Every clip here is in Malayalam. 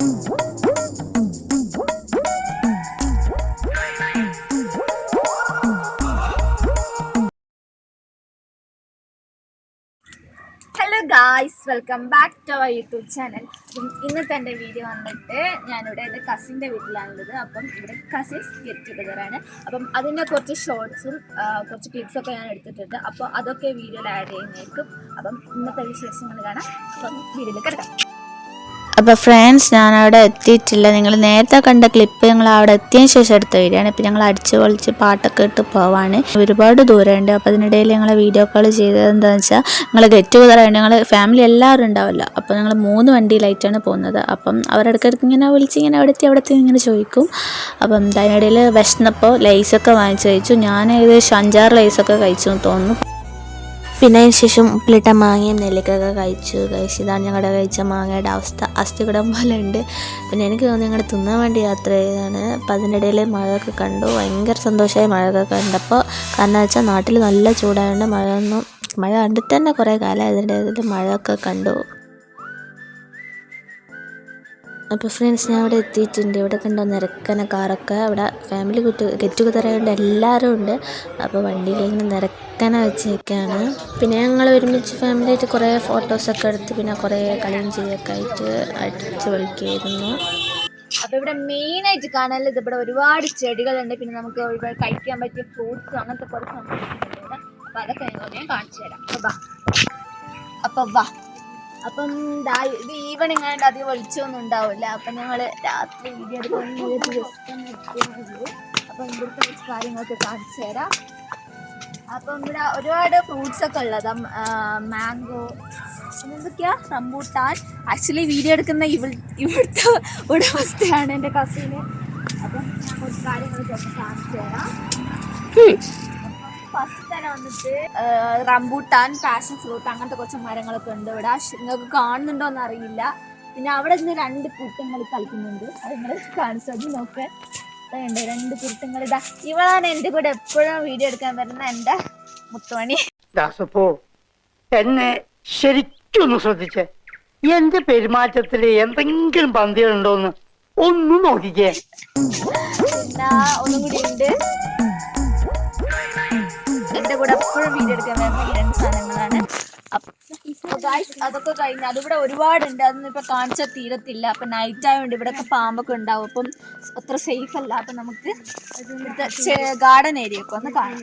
Hello guys, welcome back to our YouTube channel. ഇന്നത്തെ എൻ്റെ വീഡിയോ വന്നിട്ട് ഞാനിവിടെ എൻ്റെ കസിൻ്റെ വീട്ടിലാണുള്ളത്. അപ്പം ഇവിടെ കസിൻസ് ഗെറ്റ് ടുഗദറാണ്. അപ്പം അതിൻ്റെ കുറച്ച് ഷോർട്സും കുറച്ച് ക്ലിപ്സൊക്കെ ഞാൻ എടുത്തിട്ടുണ്ട്. അപ്പോൾ അതൊക്കെ വീഡിയോയിൽ ആഡ് ചെയ്യുന്നേക്കും. അപ്പം ഇന്നത്തെ വിശേഷങ്ങൾ കാണാം. അപ്പം വീഡിയോയിലേക്ക് എടുക്കാം. അപ്പോൾ ഫ്രണ്ട്സ്, ഞാനവിടെ എത്തിയിട്ടില്ല. നിങ്ങൾ നേരത്തെ കണ്ട ക്ലിപ്പ് ഞങ്ങൾ അവിടെ എത്തിയതിന് ശേഷം എടുത്ത വീഡിയോ ആണ്. ഇപ്പം ഞങ്ങൾ അടിച്ച് പൊളിച്ച് പാട്ടൊക്കെ ഇട്ട് പോവാണ്. ഒരുപാട് ദൂരമുണ്ട്. അപ്പോൾ അതിനിടയിൽ ഞങ്ങൾ വീഡിയോ കോൾ ചെയ്തത് എന്താണെന്ന് വെച്ചാൽ, ഞങ്ങൾ ഗെറ്റ് ടുഗദറായിട്ട് ഞങ്ങൾ ഫാമിലി എല്ലാവരും ഉണ്ടാവില്ല. അപ്പോൾ ഞങ്ങൾ 3 വണ്ടിയിലായിട്ടാണ് പോകുന്നത്. അപ്പം അവരിടയ്ക്കിടയ്ക്ക് ഇങ്ങനെ വിളിച്ച് ഇങ്ങനെ അവിടെ ഇങ്ങനെ ചോദിക്കും. അപ്പം അതിനിടയിൽ വിശന്നപ്പോൾ ലൈസൊക്കെ വാങ്ങിച്ച് കഴിച്ചു. ഞാൻ ഏകദേശം 5-6 ലൈസൊക്കെ കഴിച്ചു എന്ന് തോന്നുന്നു. പിന്നെ അതിന് ശേഷം ഉപ്പിലിട്ട മാങ്ങയും നെല്ലിക്കൊക്കെ കഴിച്ചു. ഇതാണ് ഞങ്ങളുടെ കഴിച്ച മാങ്ങയുടെ അവസ്ഥ. അസ്ഥികുടം പോലെ ഉണ്ട്. പിന്നെ എനിക്ക് തോന്നുന്നു ഞങ്ങൾ തിന്നാൻ വേണ്ടി യാത്ര ചെയ്തതാണ്. അപ്പം അതിനിടയിൽ മഴയൊക്കെ കണ്ടു. ഭയങ്കര സന്തോഷമായി മഴയൊക്കെ കണ്ടപ്പോൾ. കാരണം വെച്ചാൽ നാട്ടിൽ നല്ല ചൂടായതുകൊണ്ട് മഴ കണ്ടിട്ട് തന്നെ കുറേ കാലം അതിൻ്റെ മഴയൊക്കെ കണ്ടു. അപ്പോൾ ഫ്രണ്ട്സ്, ഞാൻ ഇവിടെ എത്തിയിട്ടുണ്ട്. ഇവിടെ കണ്ടോ നിരക്കന കാറൊക്കെ. അവിടെ ഫാമിലി ഗെറ്റ് ടുഗദറായതുകൊണ്ട് എല്ലാവരും ഉണ്ട്. അപ്പോൾ വണ്ടികളിങ്ങനെ നിരക്കന വെച്ചേക്കാണ്. പിന്നെ ഞങ്ങൾ ഒരുമിച്ച് ഫാമിലിയായിട്ട് കുറേ ഫോട്ടോസൊക്കെ എടുത്ത് പിന്നെ കുറേ കളിയും ചെയ്യൊക്കെ ആയിട്ട് അടിച്ച് കളിക്കായിരുന്നു. അപ്പോൾ ഇവിടെ മെയിനായിട്ട് കാണാനുള്ളത് ഇവിടെ ഒരുപാട് ചെടികളുണ്ട്. പിന്നെ നമുക്ക് ഒരുപാട് കഴിക്കാൻ പറ്റിയ ഫ്രൂട്ട്സ് അങ്ങനത്തെ കുറച്ച് സംഭവങ്ങളുണ്ട്. അപ്പോൾ അതൊക്കെ ഞാൻ കാണിച്ചു തരാം. അപ്പോൾ വാ. അപ്പം ഇത് ഈവനിങ് ആയിട്ട് അധികം വെളിച്ചമൊന്നും ഉണ്ടാവില്ല. അപ്പം ഞങ്ങൾ രാത്രി വീഡിയോ എടുക്കുന്നുള്ളൂ. അപ്പം ഇവിടുത്തെ കുറച്ച് കാര്യങ്ങളൊക്കെ കാണിച്ചു തരാം. അപ്പം ഇവിടെ ഒരുപാട് ഫ്രൂട്ട്സ് ഒക്കെ ഉള്ളത്. മാംഗോ, പിന്നെ എന്തൊക്കെയാ, റംബൂട്ടാൻ. ആക്ച്വലി വീഡിയോ എടുക്കുന്ന ഇവിടുത്തെ ഉടമസ്ഥയാണ് എൻ്റെ കസിന്. അപ്പം ഞാൻ കുറച്ച് കാര്യങ്ങളൊക്കെ കാണിച്ചു തരാം. ഫസ്റ്റ് തന്നെ വന്നിട്ട് റംബൂട്ടാൻ, പാഷൻ ഫ്രൂട്ട് അങ്ങനത്തെ കുറച്ച് മരങ്ങളൊക്കെ ഉണ്ട് ഇവിടെ. നിങ്ങൾക്ക് കാണുന്നുണ്ടോ എന്ന് അറിയില്ല. പിന്നെ അവിടെ നിന്ന് 2 കുരുട്ടങ്ങൾ കളിക്കുന്നുണ്ട്. അത് നിങ്ങൾ കാണിച്ചത് നോക്ക്. ഉണ്ട് 2 കുരുട്ടങ്ങൾ. ഇതാ ഇവളാണ് എൻ്റെ കൂടെ എപ്പോഴും വീഡിയോ എടുക്കാൻ വരുന്ന എൻ്റെ മുത്തുമണി. എന്നെ ശരിക്കൊന്ന് ശ്രദ്ധിച്ചേ. എന്റെ പെരുമാറ്റത്തില് എന്തെങ്കിലും പന്തികളുണ്ടോന്ന് ഒന്നും നോക്കിക്കേ. പിന്നെ ഒന്നും കൂടി ഉണ്ട് എൻ്റെ കൂടെ എപ്പോഴും വീഡിയോ എടുക്കാൻ വരുന്ന ഈ 2 സാധനങ്ങളാണ്. അതൊക്കെ കഴിഞ്ഞ് അതിവിടെ ഒരുപാടുണ്ട്. അതൊന്നും ഇപ്പം കാണിച്ചാൽ തീരത്തില്ല. അപ്പം നൈറ്റ് ആയതുകൊണ്ട് ഇവിടെയൊക്കെ പാമ്പൊക്കെ ഉണ്ടാവും. അപ്പം അത്ര സേഫ് അല്ല. അപ്പം നമുക്ക് ഇവിടുത്തെ ഗാർഡൻ ഏരിയ ഒക്കെ ഒന്ന് കാണാം.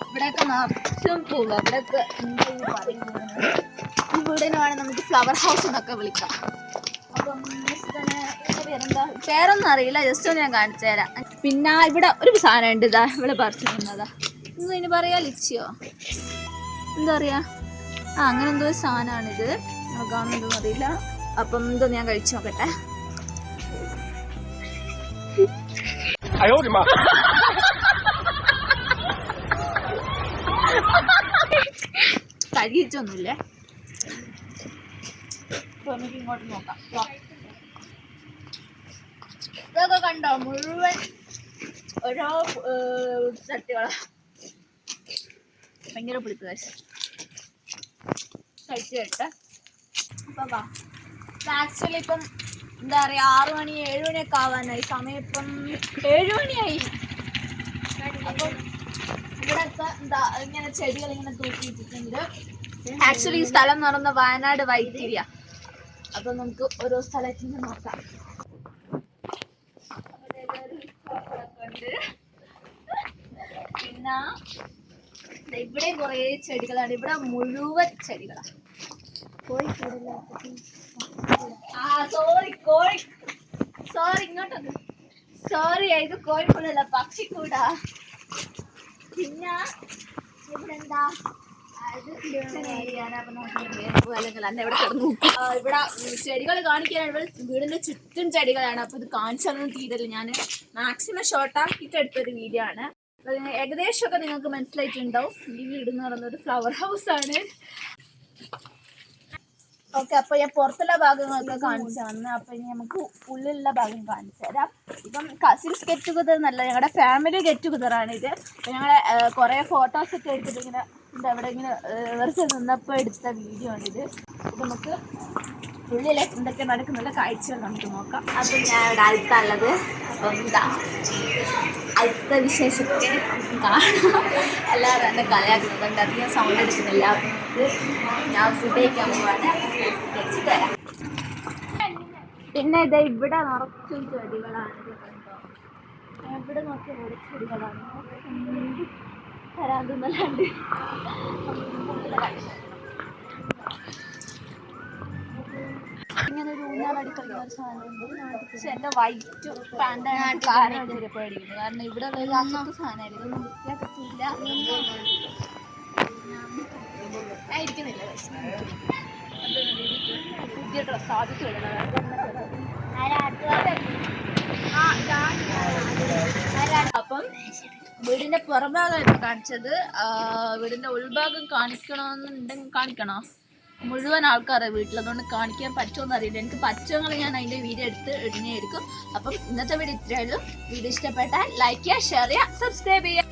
ഇവിടെയൊക്കെ നിറച്ചും പോവുക. ഇവിടെയൊക്കെ എന്താ പറയുന്നത്, ഈ വീടിനാണ് നമുക്ക് ഫ്ലവർ ഹൗസ് എന്നൊക്കെ വിളിക്കാം. അപ്പം പേരൊന്നും അറിയില്ല, ജസ്റ്റ് ഒന്ന് ഞാൻ കാണിച്ചു തരാം. പിന്നെ ഇവിടെ ഒരു സാധനം ഉണ്ട്. ഇതാ ഇവിടെ പറിച്ചു തന്നതാ. എന്തോ ഇതിന് പറയാ, ലിച്ചിയോ എന്താ പറയാ, അങ്ങനെ എന്തോ ഒരു സാധനമാണിത്. കാണുന്നുണ്ടോ അറിയില്ല. അപ്പം എന്തോ ഞാൻ കഴിച്ചു നോക്കട്ടെ. കഴിച്ചൊന്നുമില്ലേ. അപ്പൊ നമുക്ക് ഇങ്ങോട്ട് നോക്കാം. ഇതൊക്കെ കണ്ടോ, മുഴുവൻ ഓരോ ചട്ടികളാ. ഭയങ്കര പുളിപ്പ് കഴിച്ചു കേട്ടെ. അപ്പം വാ. ആക്ച്വലി ഇപ്പം എന്താ പറയാ, 6 മണി 7 മണിയൊക്കെ ആവാനായി. സമയം ഇപ്പം 7 മണിയായി. അപ്പം ഇവിടെയൊക്കെ എന്താ ഇങ്ങനെ ചെടികൾ ഇങ്ങനെ തൂക്കിയിട്ടിട്ടുണ്ട്. ആക്ച്വലി ഈ സ്ഥലം എന്ന് പറയുന്നത് വയനാട് വൈത്തിരിയ. അപ്പൊ നമുക്ക് ഓരോ സ്ഥലത്തിന് നോക്കാം. പിന്നെ ഇവിടെ കുറേ ചെടികളാണ്. ഇവിടെ മുഴുവൻ ചെടികളാണ്. സോറി ഇങ്ങോട്ടൊന്ന്. സോറി, ഇത് കോഴിക്കൂടല്ല, പക്ഷിക്കൂടാ. പിന്നെ ഇവിടെ എന്താ, ഇവിടെ ചെടികൾ കാണിക്കാനാണ്. ഇവിടെ വീടിന്റെ ചുറ്റും ചെടികളാണ്. അപ്പൊ ഇത് കാണിച്ചൊന്നും തീരല്ല. ഞാൻ മാക്സിമം ഷോർട്ടാക്കിയിട്ട് എടുത്തൊരു വീഡിയോ ആണ്. ഏകദേശമൊക്കെ നിങ്ങൾക്ക് മനസ്സിലായിട്ടുണ്ടാവും. ഈ വീട് എന്ന് പറയുന്നത് ഒരു ഫ്ലവർ ഹൗസ് ആണ്. ഓക്കെ, അപ്പൊ ഞാൻ പുറത്തുള്ള ഭാഗങ്ങളൊക്കെ കാണിച്ചു തന്നു. അപ്പൊ ഇനി നമുക്ക് ഉള്ളിലുള്ള ഭാഗം കാണിച്ചു തരാം. ഇപ്പം കസിൻസ് ഗെറ്റ് ടുഗദർ എന്നല്ല, ഞങ്ങളുടെ ഫാമിലി ഗെറ്റ് ടുഗദറാണ് ഇത്. അപ്പം ഞങ്ങൾ കുറേ ഫോട്ടോസൊക്കെ എടുത്തിട്ട് ഇങ്ങനെ എന്താ അവിടെ ഇങ്ങനെ വെറുതെ നിന്നപ്പോൾ എടുത്ത വീഡിയോ ആണിത്. നമുക്ക് ഉള്ളിലെ എന്തൊക്കെ നടക്കുന്നുള്ള കാഴ്ചകൾ നമുക്ക് നോക്കാം. അപ്പം ഞാൻ ഇവിടെ അടുത്തുള്ളത്. അപ്പം എന്താ അടുത്ത വിശേഷമൊക്കെ കാണാം. എല്ലാവരും എന്നെ കളിയാക്കുന്നുണ്ട്, അധികം സൗണ്ട് എടുക്കുന്നില്ല. അപ്പം ഞാൻ ഫുഡ് കഴിക്കാൻ പോവാണ്, വെച്ച് തരാം. പിന്നെ ഇത് ഇവിടെ നിറച്ചും ചെടികളാണ്. എവിടെ നോക്കിയാൽ ഇവിടെ ചെടികളാണ്. തരാൻ തിന്നല്ലാണ്ട് ഇങ്ങനെ ഒരു ഊഞ്ഞാലടി കളിക്കുന്ന ഒരു സാധനമുണ്ട്. പക്ഷെ എൻ്റെ വൈറ്റ് പാൻ്റാണ് കാരണം പേടിക്കുന്നത്. കാരണം ഇവിടെ ഒരു അസത്ത് സാധനമായിരുന്നു, ഇതൊന്നും വൃത്തിയാക്കത്തില്ല ആയിരിക്കുന്നില്ല. പുതിയ ഡ്രസ്സ് ആദ്യത്തെ അപ്പം വീടിന്റെ പുറംഭാഗമായിരുന്നു കാണിച്ചത്. വീടിന്റെ ഉൾഭാഗം കാണിക്കണമെന്നുണ്ടെങ്കിൽ കാണിക്കണോ? മുഴുവൻ ആൾക്കാരെ വീട്ടിൽ, അതുകൊണ്ട് കാണിക്കാൻ പറ്റുമെന്ന് അറിയില്ല. എനിക്ക് പറ്റുമെങ്കിൽ ഞാൻ അതിൻ്റെ വീഡിയോ എടുത്ത് ഇടുന്നതായിരിക്കും. അപ്പം ഇന്നത്തെ വീഡിയോ ഇത്രയേ ഉള്ളൂ. വീഡിയോ ഇഷ്ടപ്പെട്ടാൽ ലൈക്ക് ചെയ്യുക, ഷെയർ ചെയ്യുക, സബ്സ്ക്രൈബ് ചെയ്യുക.